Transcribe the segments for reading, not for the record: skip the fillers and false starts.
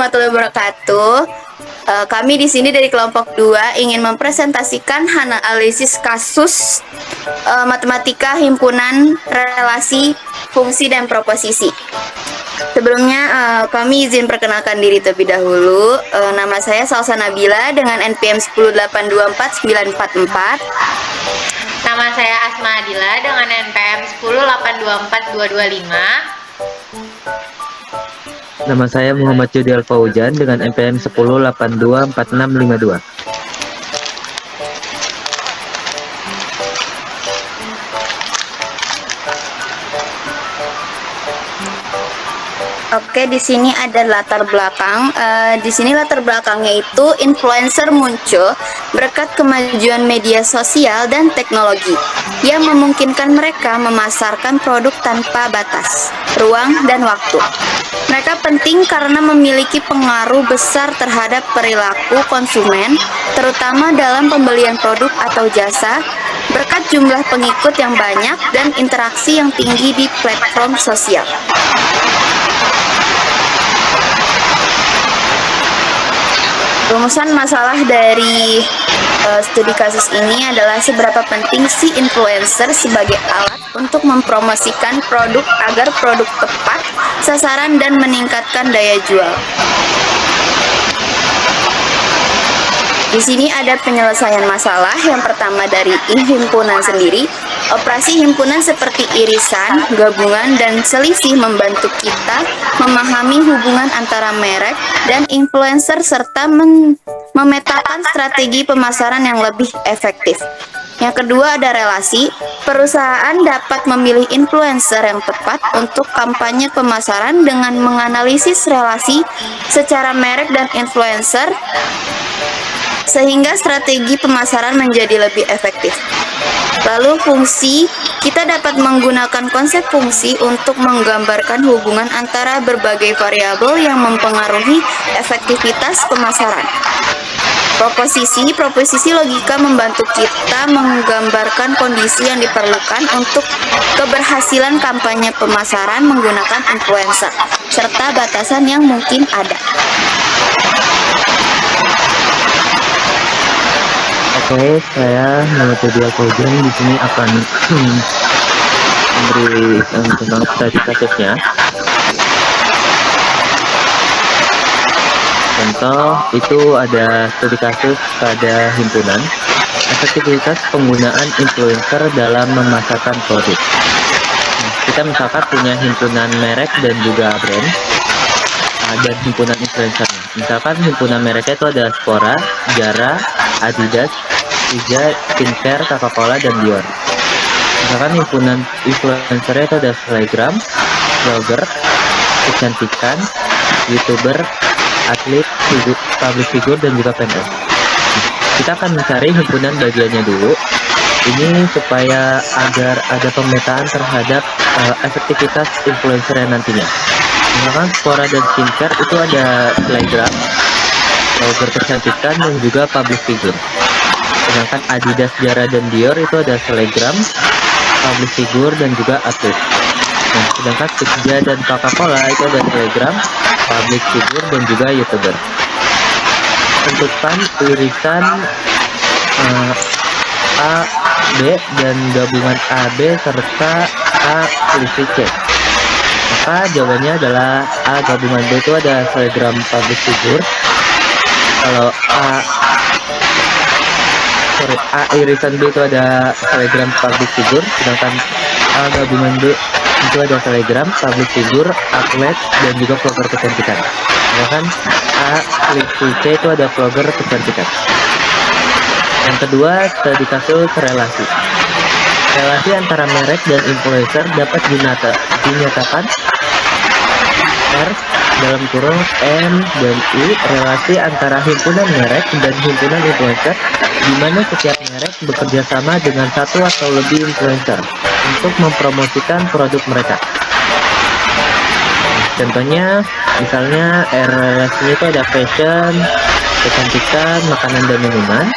warahmatullahi wabarakatuh. Kami di sini dari kelompok 2 ingin mempresentasikan analisis kasus matematika himpunan relasi, fungsi, dan proposisi. Sebelumnya kami izin perkenalkan diri terlebih dahulu. Nama saya Salsa Nabila dengan NPM 108249444. Nama saya Asma Adila dengan NPM 108242225. Nama saya Muhammad Judial Fauzan dengan NPM 10824652. Oke, di sini ada latar belakang. Di sini latar belakangnya itu influencer muncul berkat kemajuan media sosial dan teknologi yang memungkinkan mereka memasarkan produk tanpa batas, ruang, dan waktu. Mereka penting karena memiliki pengaruh besar terhadap perilaku konsumen, terutama dalam pembelian produk atau jasa, berkat jumlah pengikut yang banyak dan interaksi yang tinggi di platform sosial. Rumusan masalah dari studi kasus ini adalah seberapa penting si influencer sebagai alat untuk mempromosikan produk agar produk tepat sasaran dan meningkatkan daya jual. Di sini ada penyelesaian masalah. Yang pertama dari himpunan sendiri. Operasi himpunan seperti irisan, gabungan, dan selisih membantu kita memahami hubungan antara merek dan influencer serta memetakan strategi pemasaran yang lebih efektif. Yang kedua ada relasi. Perusahaan dapat memilih influencer yang tepat untuk kampanye pemasaran dengan menganalisis relasi secara merek dan influencer sehingga strategi pemasaran menjadi lebih efektif. Lalu fungsi, kita dapat menggunakan konsep fungsi untuk menggambarkan hubungan antara berbagai variabel yang mempengaruhi efektivitas pemasaran. Proposisi logika membantu kita menggambarkan kondisi yang diperlukan untuk keberhasilan kampanye pemasaran menggunakan influencer, serta batasan yang mungkin ada. Oke, saya Muhammad Judial Fauzan di sini akan memberi tentang studi kasusnya. Contoh itu ada studi kasus pada himpunan efektivitas penggunaan influencer dalam memasarkan produk. Kita misalkan punya himpunan merek dan juga brand, ada himpunan influencer. Misalkan himpunan mereknya itu ada Sephora, Zara, Adidas, Tiga, Skincare, Coca-Cola, dan Dior. Misalkan himpunan influencernya itu ada Telegram, blogger, kecantikan, YouTuber, atlet, public figure, dan juga PNS. Kita akan mencari himpunan bagiannya dulu. Ini supaya agar ada pemetaan terhadap efektivitas influencer yang nantinya. Misalkan Sephora dan Skincare itu ada Telegram, blogger kecantikan, dan juga public figure. Sedangkan Adidas, Zara, dan Dior itu ada Telegram, public figure, dan juga atlet. Nah, sedangkan Tiga dan Coca-Cola itu ada Telegram, public figure, dan juga YouTuber. Tentukan irisan A, B, dan gabungan A, B, serta A selisih C. Maka jawabannya adalah A gabungan B itu ada Telegram, public figure. Kalau A irisan B itu ada Telegram, public figure, sedangkan A gabungan B itu ada Telegram, public figure, atlet, dan juga vlogger kecantikan. Sedangkan A selisih C itu ada vlogger kecantikan. Yang kedua, studi kasus relasi. Relasi antara merek dan influencer dapat dinyatakan R dalam kurung M dan I relasi antara himpunan merek dan himpunan influencer, di mana setiap merek bekerja sama dengan satu atau lebih influencer untuk mempromosikan produk mereka. Contohnya, misalnya R relasinya itu ada fashion, kecantikan, makanan, dan minuman.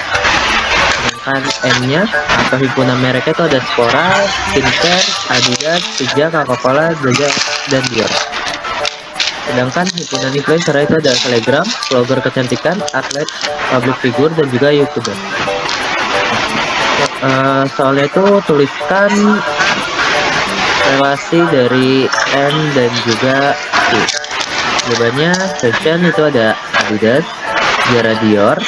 Sedangkan M-nya atau himpunan mereknya itu ada Sephora, Skincare, Adidas, Tiga, Coca-Cola, dan Dior. Sedangkan himpunan influencer itu ada selebgram, vlogger kecantikan, atlet, public figure, dan juga youtuber. Soalnya itu tuliskan relasi dari N dan juga I. Jawabannya fashion itu ada Adidas, Zara Dior,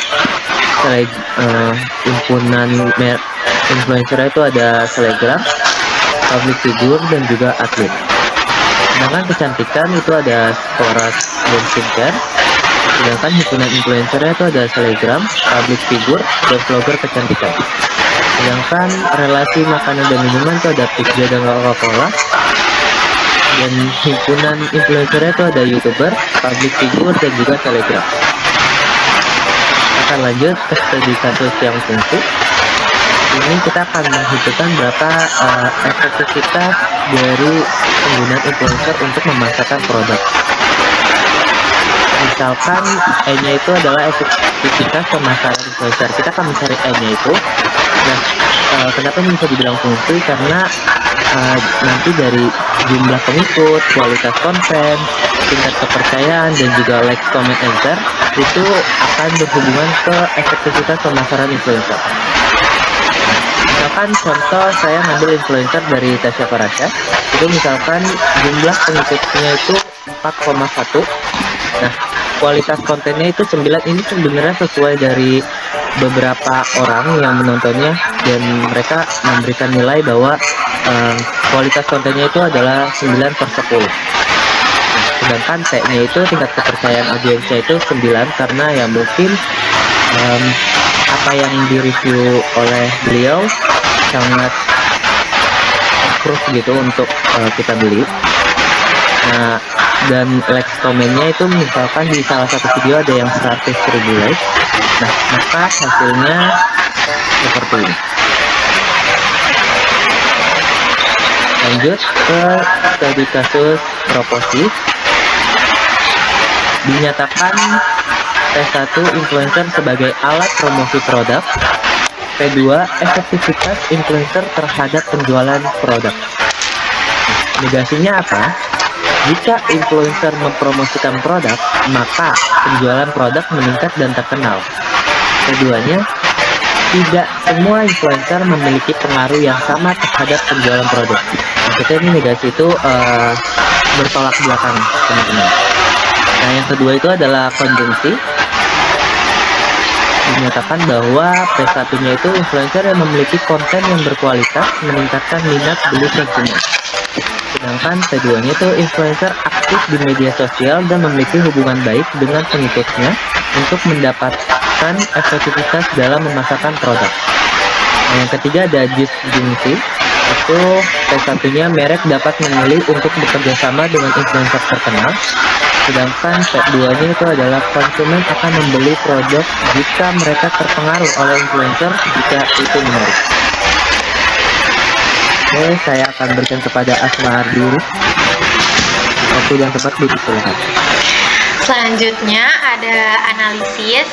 himpunan influencer itu ada selebgram, public figure, dan juga atlet. Sedangkan kecantikan itu ada Sephora dan skincare. Sedangkan himpunan influencer itu ada selebgram, public figure, dan vlogger kecantikan. Sedangkan relasi makanan dan minuman itu ada pizza dan Coca-Cola. Dan himpunan influencer itu ada youtuber, public figure, dan juga selebgram. Akan lanjut ke studi kasus yang fungsi. Ini kita akan menghitungkan berapa efektivitas dari penggunaan influencer untuk memasarkan produk. Misalkan E-nya itu adalah efektivitas pemasaran influencer. Kita akan mencari E-nya itu. Nah, kenapa ini bisa dibilang fungsi? Karena nanti dari jumlah pengikut, kualitas konten, tingkat kepercayaan, dan juga like, comment, and share itu akan berhubungan ke efektivitas pemasaran influencer. Misalkan contoh saya ngambil influencer dari Tasya Farasya, itu misalkan jumlah pengikutnya itu 4,1. Nah, kualitas kontennya itu 9. Ini sebenarnya sesuai dari beberapa orang yang menontonnya, dan mereka memberikan nilai bahwa kualitas kontennya itu adalah 9/10. Sedangkan T-nya itu tingkat kepercayaan audiensnya itu 9, karena ya mungkin apa yang direview oleh beliau sangat proof gitu untuk kita beli. Nah, dan like komennya itu misalkan di salah satu video ada yang 100.000 like. Nah, maka hasilnya seperti ini. Lanjut ke studi kasus proposi. Dinyatakan P1 influencer sebagai alat promosi produk. P2 efektivitas influencer terhadap penjualan produk. Negasinya apa? Jika influencer mempromosikan produk, maka penjualan produk meningkat dan terkenal. Keduanya, tidak semua influencer memiliki pengaruh yang sama terhadap penjualan produk. Maksudnya ini negasi itu bertolak belakang, teman-teman. Nah, yang kedua itu adalah konjungsi. Dinyatakan bahwa P1-nya itu influencer yang memiliki konten yang berkualitas meningkatkan minat beli konsumen. Sedangkan P2-nya itu influencer aktif di media sosial dan memiliki hubungan baik dengan pengikutnya untuk mendapatkan efektivitas dalam memasarkan produk. Nah, yang ketiga ada disjungsi. Itu P1-nya merek dapat memilih untuk bekerja sama dengan influencer terkenal. Sedangkan P2-nya itu adalah konsumen akan membeli produk jika mereka terpengaruh oleh influencer jika itu menarik. Oke, saya akan berikan kepada Asma dulu. Waktu dan tempat dipersilakan. Selanjutnya ada analisis.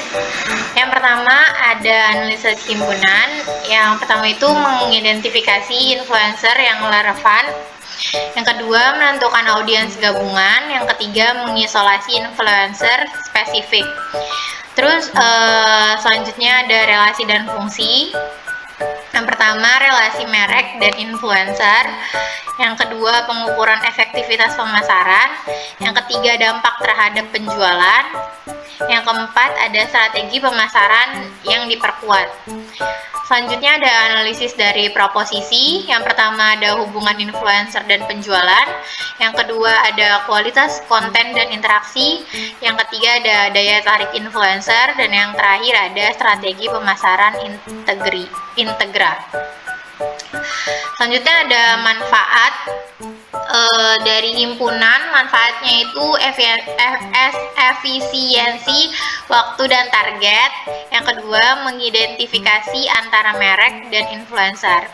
Yang pertama ada analisis himpunan. Yang pertama itu mengidentifikasi influencer yang relevan. Yang kedua menentukan audiens gabungan. Yang ketiga mengisolasi influencer spesifik. Terus selanjutnya ada relasi dan fungsi. Yang pertama relasi merek dan influencer. Yang kedua pengukuran efektivitas pemasaran. Yang ketiga dampak terhadap penjualan. Yang keempat ada strategi pemasaran yang diperkuat. Selanjutnya ada analisis dari proposisi. Yang pertama ada hubungan influencer dan penjualan. Yang kedua ada kualitas konten dan interaksi. Yang ketiga ada daya tarik influencer. Dan yang terakhir ada strategi pemasaran integral. Selanjutnya ada manfaat dari himpunan. Manfaatnya itu efisiensi waktu dan target. Yang kedua mengidentifikasi antara merek dan influencer.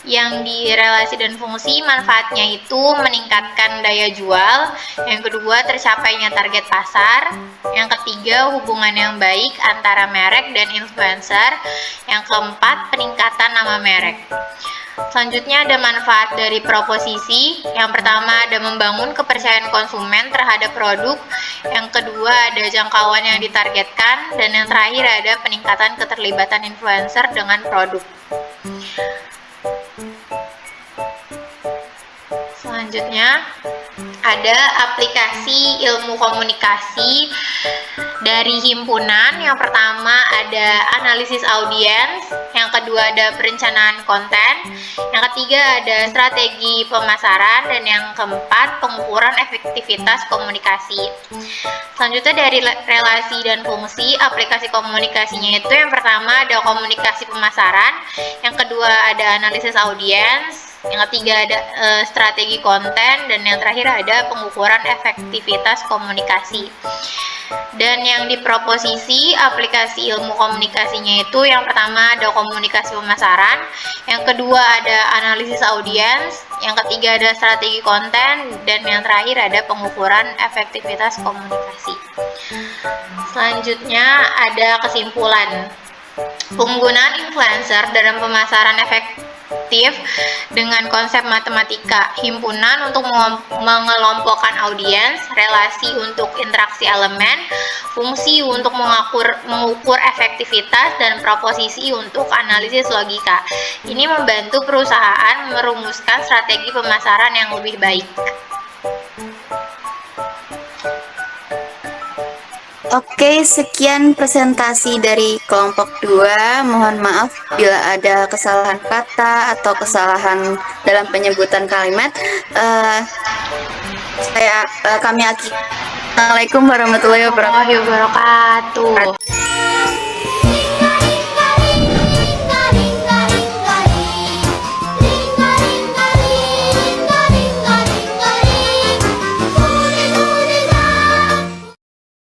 Yang di relasi dan fungsi, manfaatnya itu meningkatkan daya jual. Yang kedua tercapainya target pasar. Yang ketiga hubungan yang baik antara merek dan influencer. Yang keempat peningkatan nama merek. Selanjutnya ada manfaat dari proposisi. Yang pertama ada membangun kepercayaan konsumen terhadap produk. Yang kedua ada jangkauan yang ditargetkan. Dan yang terakhir ada peningkatan keterlibatan influencer dengan produk. Selanjutnya ada aplikasi ilmu komunikasi dari himpunan. Yang pertama ada analisis audiens, yang kedua ada perencanaan konten, yang ketiga ada strategi pemasaran, dan yang keempat pengukuran efektivitas komunikasi. Selanjutnya dari relasi dan fungsi aplikasi komunikasinya itu yang pertama ada komunikasi pemasaran, yang kedua ada analisis audiens, yang ketiga ada strategi konten, dan yang terakhir ada pengukuran efektivitas komunikasi. Dan yang di proposisi aplikasi ilmu komunikasinya itu yang pertama ada komunikasi pemasaran, yang kedua ada analisis audiens, yang ketiga ada strategi konten, dan yang terakhir ada pengukuran efektivitas komunikasi. Selanjutnya ada kesimpulan. Penggunaan influencer dalam pemasaran efektif dengan konsep matematika himpunan untuk mengelompokkan audiens, relasi untuk interaksi elemen, fungsi untuk mengukur efektivitas, dan proposisi untuk analisis logika. Ini membantu perusahaan merumuskan strategi pemasaran yang lebih baik. Oke, sekian presentasi dari kelompok 2. Mohon maaf bila ada kesalahan kata atau kesalahan dalam penyebutan kalimat. Kami Aki. Assalamualaikum warahmatullahi wabarakatuh.